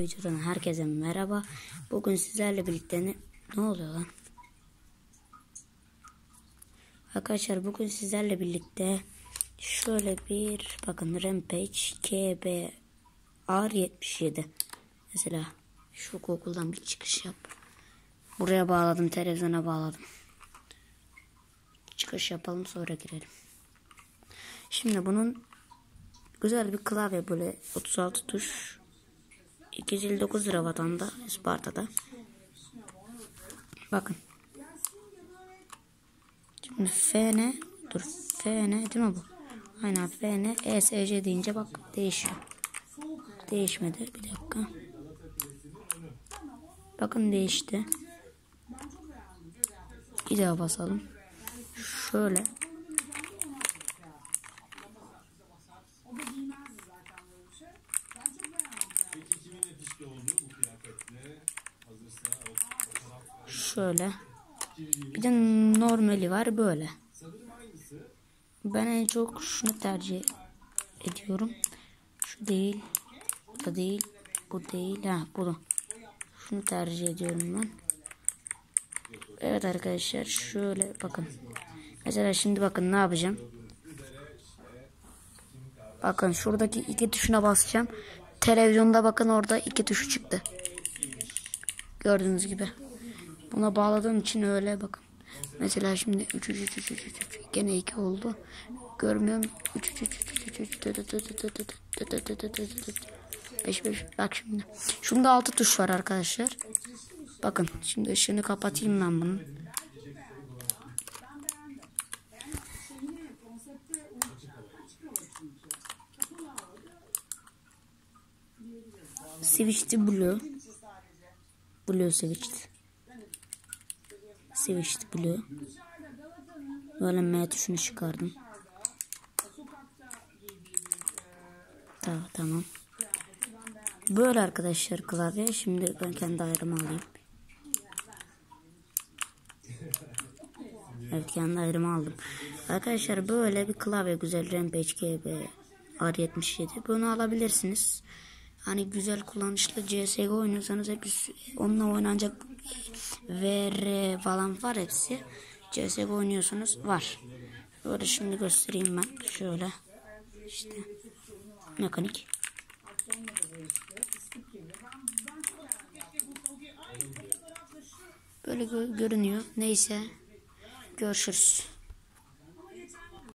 Videodan herkese merhaba. Bugün sizlerle birlikte ne oluyor lan? Arkadaşlar bugün sizlerle birlikte şöyle bir bakın Rampage KBR77. Mesela şu Google'dan bir çıkış yap. Buraya bağladım, televizyona bağladım. Çıkış yapalım, sonra girelim. Şimdi bunun güzel bir klavye, böyle 36 tuş. 259 lira vatanda, Isparta'da. Bakın. Şimdi FN değil mi bu? Aynen FN ESC deyince bak değişiyor. Değişmedi, bir dakika. Bakın değişti. Bir daha basalım. Şöyle. Şöyle. Bir de normali var böyle. Ben en çok şunu tercih ediyorum. Şu değil. Bu da değil. Bu değil. Ha, bunu. Şunu tercih ediyorum ben. Evet arkadaşlar, şöyle bakın. Mesela şimdi bakın ne yapacağım. Bakın şuradaki iki tuşuna basacağım. Televizyonda bakın orada iki tuşu çıktı. Gördüğünüz gibi. Buna bağladığım için öyle bakın. Mesela şimdi 3 gene 2 oldu. Görmüyorum. 5 bak şimdi. Şunda 6 tuş var arkadaşlar. Bakın şimdi ışığını kapatayım ben bunun. Switched Blue switched Blue. Böyle M tuşunu çıkardım. Tamam. Böyle arkadaşlar klavye. Şimdi ben kendi ayarımı alayım. Evet, kendi ayarımı aldım. Arkadaşlar böyle bir klavye, güzel Rampage KBR77. Bunu alabilirsiniz. Hani güzel kullanışlı, CSGO oynuyorsanız hep onunla oynanacak VR falan var hepsi. CSGO oynuyorsanız var. Böyle şimdi göstereyim ben. Şöyle. İşte. Mekanik. Böyle görünüyor. Neyse. Görüşürüz.